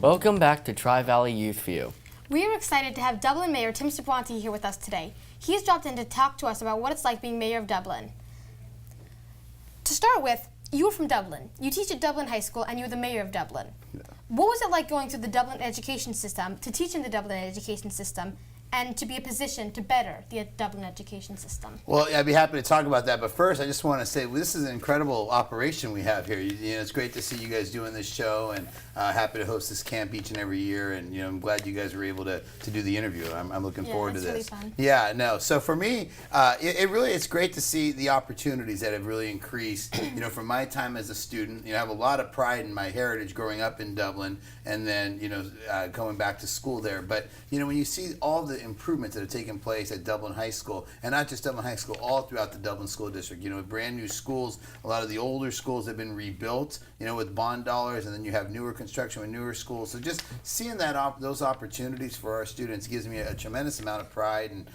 Welcome back to Tri-Valley Youth View. We are excited to have Dublin Mayor Tim Straponti here with us today. He's dropped in to talk to us about what it's like being Mayor of Dublin. To start with, you were from Dublin. You teach at Dublin High School and you're the Mayor of Dublin. Yeah. What was it like going through the Dublin education system, to teach in the Dublin education system, and to be a position to better the Dublin education system? Well, I'd be happy to talk about that, but first I just want to say this is an incredible operation we have here. It's great to see you guys doing this show, and happy to host this camp each and every year, and I'm glad you guys were able to do the interview. I'm looking forward to this. Really fun. Yeah, no. So for me, it's great to see the opportunities that have really increased. From my time as a student, I have a lot of pride in my heritage growing up in Dublin, and then going back to school there. But when you see all the improvements that have taken place at Dublin High School, and not just Dublin High School, all throughout the Dublin School District. Brand new schools, a lot of the older schools have been rebuilt, with bond dollars, and then you have newer construction with newer schools. So just seeing those opportunities for our students gives me a tremendous amount of pride, and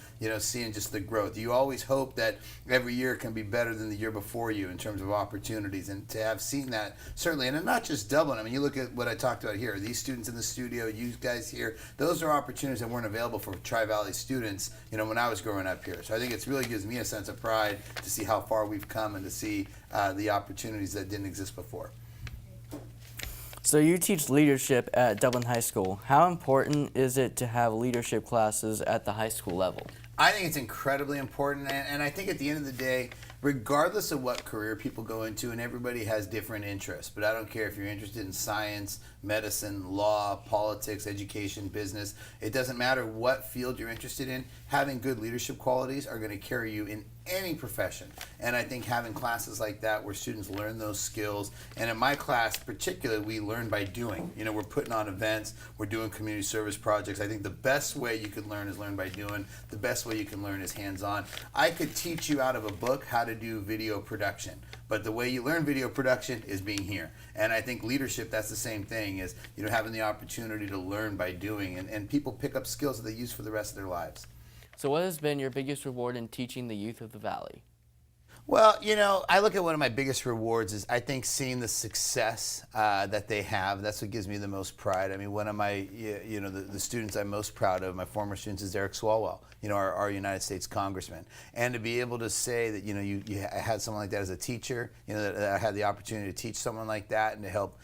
seeing just the growth. You always hope that every year can be better than the year before you in terms of opportunities, and to have seen that certainly, and not just Dublin. I mean, you look at what I talked about here. These students in the studio, you guys here, those are opportunities that weren't available for Tri-Valley students, when I was growing up here. So I think it really gives me a sense of pride to see how far we've come and to see the opportunities that didn't exist before. So you teach leadership at Dublin High School. How important is it to have leadership classes at the high school level? I think it's incredibly important, and I think at the end of the day, regardless of what career people go into, and everybody has different interests, but I don't care if you're interested in science, medicine, law, politics, education, business, it doesn't matter what field you're interested in, having good leadership qualities are going to carry you in any profession. And I think having classes like that where students learn those skills, and in my class particularly, we learn by doing. We're putting on events, we're doing community service projects. I think the best way you could learn is learn by doing. The best way you can learn is hands-on. I could teach you out of a book how to do video production, but the way you learn video production is being here. And I think leadership, that's the same thing, is having the opportunity to learn by doing, and people pick up skills that they use for the rest of their lives. So what has been your biggest reward in teaching the youth of the Valley? Well, I look at one of my biggest rewards is I think seeing the success that they have. That's what gives me the most pride. I mean, one of my, the students I'm most proud of, my former students, is Eric Swalwell, our United States Congressman. And to be able to say that, you had someone like that as a teacher, that I had the opportunity to teach someone like that and to help,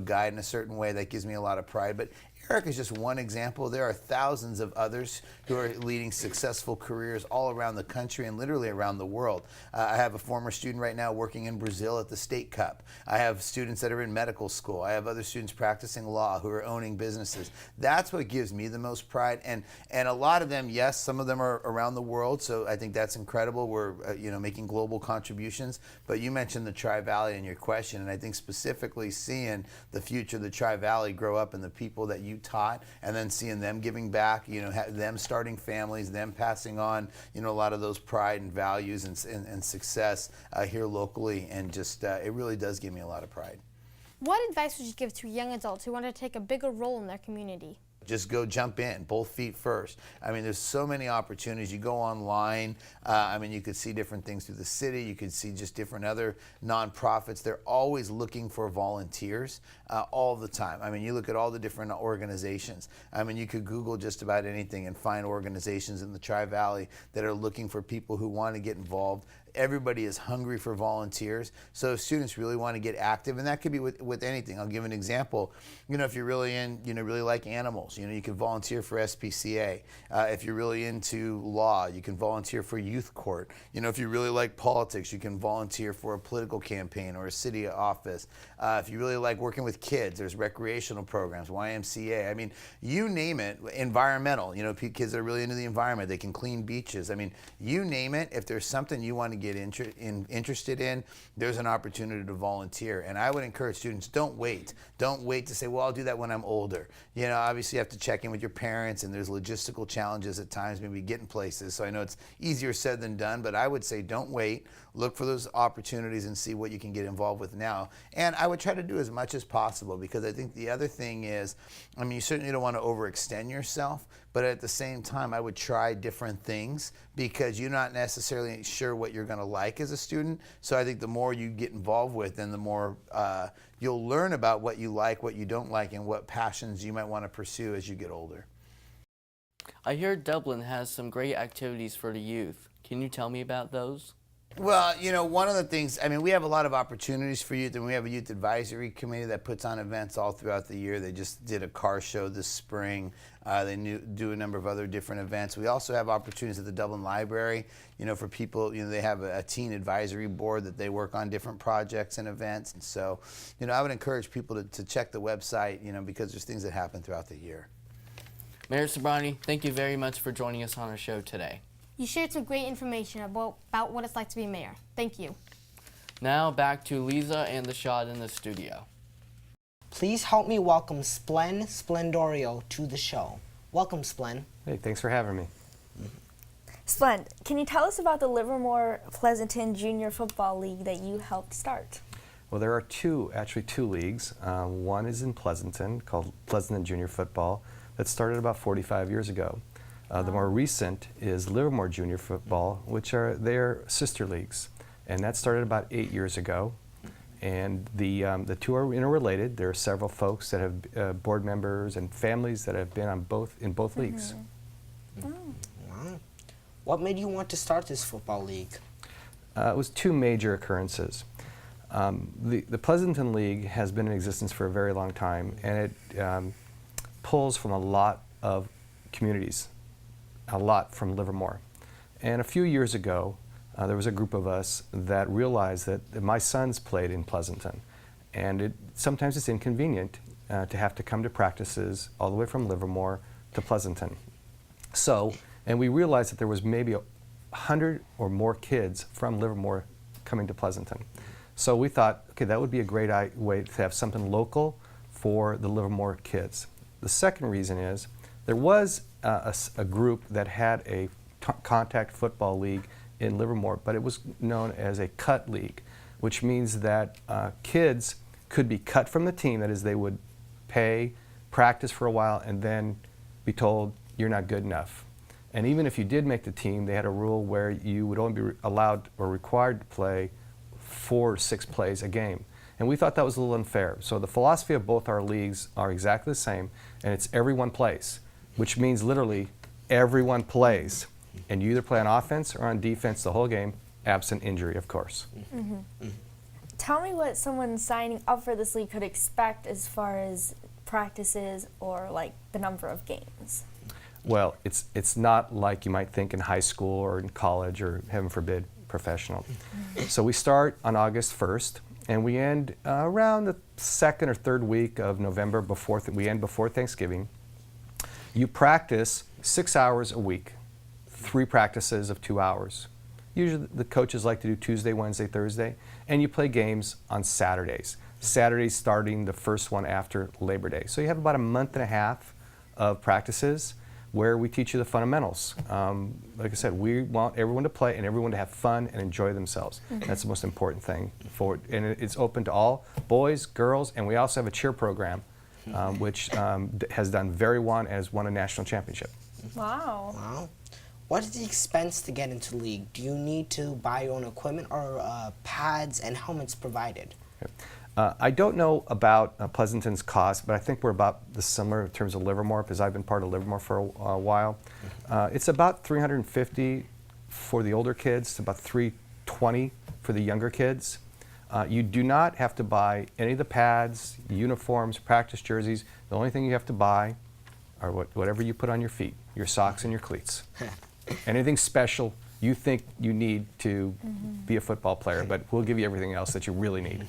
guide in a certain way, that gives me a lot of pride. But Eric is just one example. There are thousands of others who are leading successful careers all around the country and literally around the world. I have a former student right now working in Brazil at the State Cup. I have students that are in medical school. I have other students practicing law who are owning businesses. That's what gives me the most pride. And a lot of them, yes, some of them are around the world, so I think that's incredible. We're making global contributions. But you mentioned the Tri-Valley in your question, and I think specifically seeing the future of the Tri-Valley grow up and the people that you taught, and then seeing them giving back, them starting families, them passing on, a lot of those pride and values and success here locally, and just it really does give me a lot of pride. What advice would you give to young adults who want to take a bigger role in their community? Just go jump in, both feet first. I mean, there's so many opportunities. You go online, you could see different things through the city. You could see just different other nonprofits. They're always looking for volunteers all the time. I mean, you look at all the different organizations. I mean, you could Google just about anything and find organizations in the Tri-Valley that are looking for people who want to get involved. Everybody is hungry for volunteers, so if students really want to get active, and that could be with anything. I'll give an example. If you're really really like animals, you can volunteer for SPCA. If you're really into law, you can volunteer for youth court. If you really like politics, you can volunteer for a political campaign or a city office. If you really like working with kids, there's recreational programs, YMCA. I mean, you name it. Environmental. Kids that are really into the environment, they can clean beaches. I mean, you name it. If there's something you want to get interested in, there's an opportunity to volunteer. And I would encourage students, don't wait. Don't wait to say, well, I'll do that when I'm older. Obviously you have to check in with your parents, and there's logistical challenges at times, maybe getting places. So I know it's easier said than done, but I would say don't wait. Look for those opportunities and see what you can get involved with now. And I would try to do as much as possible, because I think the other thing is, you certainly don't want to overextend yourself, but at the same time, I would try different things because you're not necessarily sure what you're going to like as a student. So I think the more you get involved with, then the more you'll learn about what you like, what you don't like, and what passions you might want to pursue as you get older. I hear Dublin has some great activities for the youth. Can you tell me about those? Well, you know, one of the things, I mean, we have a lot of opportunities for youth, and we have a youth advisory committee that puts on events all throughout the year. They just did a car show this spring. They do a number of other different events. We also have opportunities at the Dublin Library, you know, for people, you know, they have a teen advisory board that they work on different projects and events. And so, you know, I would encourage people to check the website, you know, because there's things that happen throughout the year. Mayor Sabrani, thank you very much for joining us on our show today. You shared some great information about what it's like to be mayor. Thank you. Now back to Lisa and the shot in the studio. Please help me welcome Splen Splendorio to the show. Welcome, Splen. Hey, thanks for having me. Splend, can you tell us about the Livermore Pleasanton Junior Football League that you helped start? Well, there are actually two leagues. One is in Pleasanton called Pleasanton Junior Football that started about 45 years ago. The more recent is Livermore Junior Football, which are their sister leagues, and that started about 8 years ago. And the two are interrelated. There are several folks that have board members and families that have been on in both leagues. Wow. What made you want to start this football league? It was two major occurrences. The Pleasanton League has been in existence for a very long time, and it pulls from a lot of communities, a lot from Livermore. And a few years ago, there was a group of us that realized that my sons played in Pleasanton, and sometimes it's inconvenient to have to come to practices all the way from Livermore to Pleasanton. So, and we realized that there was maybe 100 or more kids from Livermore coming to Pleasanton. So we thought, okay, that would be a great way to have something local for the Livermore kids. The second reason is there was a group that had a contact football league in Livermore, but it was known as a cut league, which means that kids could be cut from the team. That is, they would pay, practice for a while, and then be told you're not good enough. And even if you did make the team, they had a rule where you would only be allowed or required to play 4 or 6 plays a game. And we thought that was a little unfair. So the philosophy of both our leagues are exactly the same, and it's everyone plays, which means literally everyone plays. And you either play on offense or on defense the whole game, absent injury, of course. Tell me what someone signing up for this league could expect as far as practices or like the number of games. Well, it's not like you might think in high school or in college or, heaven forbid, professional. So we start on August 1st, and we end around the 2nd or 3rd week of November. We end before Thanksgiving. You practice 6 hours a week, 3 practices of 2 hours. Usually the coaches like to do Tuesday, Wednesday, Thursday, and you play games on Saturdays. Saturdays starting the first one after Labor Day. So you have about a month and a half of practices where we teach you the fundamentals. Like I said, we want everyone to play and everyone to have fun and enjoy themselves. That's the most important thing for it. And it's open to all boys, girls, and we also have a cheer program, which has done very well and has won a national championship. Wow. Wow. What is the expense to get into the league? Do you need to buy your own equipment or pads and helmets provided? I don't know about Pleasanton's cost, but I think we're about similar in terms of Livermore, because I've been part of Livermore for a while. It's about $350 for the older kids, about $320 for the younger kids. You do not have to buy any of the pads, uniforms, practice jerseys. The only thing you have to buy are whatever you put on your feet, your socks and your cleats. Anything special you think you need to be a football player, but we'll give you everything else that you really need.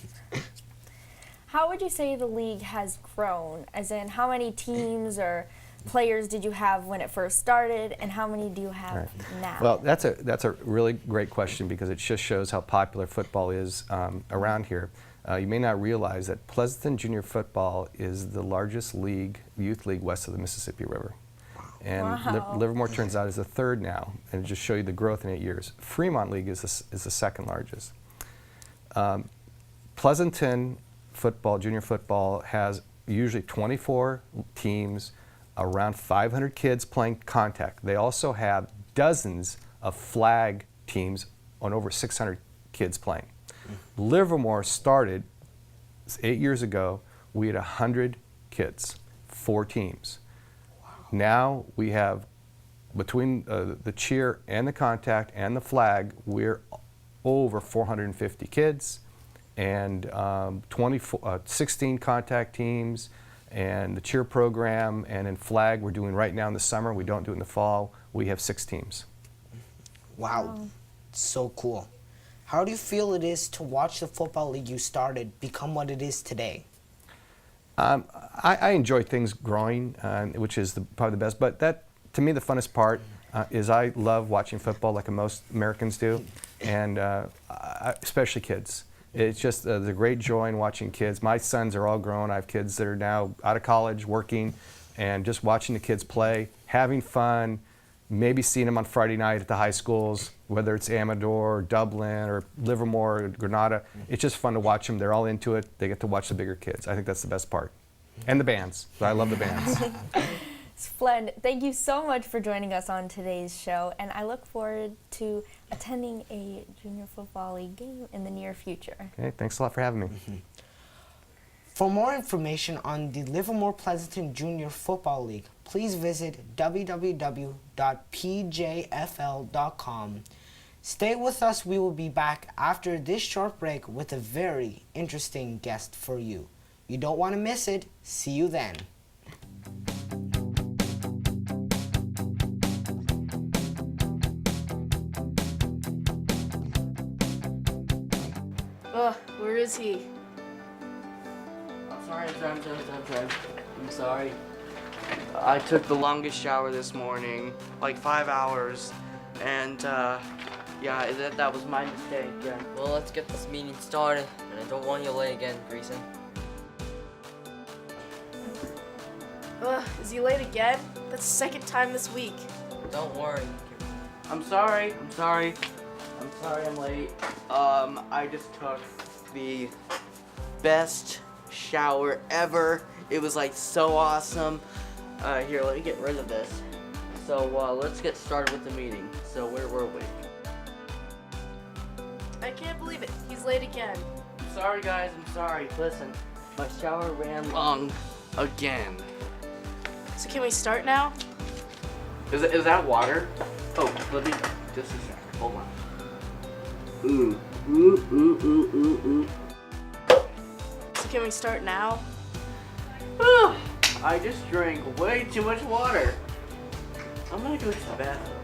How would you say the league has grown? As in, how many teams or players did you have when it first started, and how many do you have now? Well, that's a really great question, because it just shows how popular football is around here. You may not realize that Pleasanton Junior Football is the largest league, youth league, west of the Mississippi River. And Wow. Livermore turns out is the 3rd now, and just show you the growth in 8 years. Fremont League is the 2nd largest. Pleasanton football, junior football, has usually 24 teams, around 500 kids playing contact. They also have dozens of flag teams on over 600 kids playing. Livermore started 8 years ago. We had 100 kids, 4 teams. Now we have, between the cheer and the contact and the flag, we're over 450 kids and 16 contact teams, and the cheer program, and in flag we're doing right now in the summer, we don't do it in the fall, we have 6 teams. Wow, so cool. How do you feel it is to watch the football league you started become what it is today? I enjoy things growing, which is probably the best, but that, to me, the funnest part is I love watching football like most Americans do, and especially kids. It's just there's a great joy in watching kids. My sons are all grown. I have kids that are now out of college, working, and just watching the kids play, having fun, maybe seeing them on Friday night at the high schools, whether it's Amador, or Dublin, or Livermore, or Granada. It's just fun to watch them. They're all into it. They get to watch the bigger kids. I think that's the best part. And the bands. I love the bands. Splendid. Thank you so much for joining us on today's show, and I look forward to attending a Junior Football League game in the near future. Okay, thanks a lot for having me. For more information on the Livermore Pleasanton Junior Football League, please visit www.pjfl.com. Stay with us. We will be back after this short break with a very interesting guest for you. You don't want to miss it. See you then. Ugh, where is he? I'm sorry. I'm sorry. I took the longest shower this morning, like 5 hours, and yeah, that was my mistake. Yeah. Well, let's get this meeting started, and I don't want you late again, Greason. Ugh, is he late again? That's the second time this week. Don't worry. I'm sorry I'm late. I just took the best shower ever. It was like so awesome. Here, let me get rid of this. So let's get started with the meeting. So where were we? I can't believe it. He's late again. I'm sorry guys, I'm sorry. Listen, my shower ran long again. So can we start now? Is that water? Oh, let me, just a second, hold on. So can we start now? I just drank way too much water. I'm gonna go to the bathroom.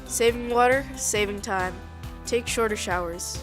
Saving water, saving time. Take shorter showers.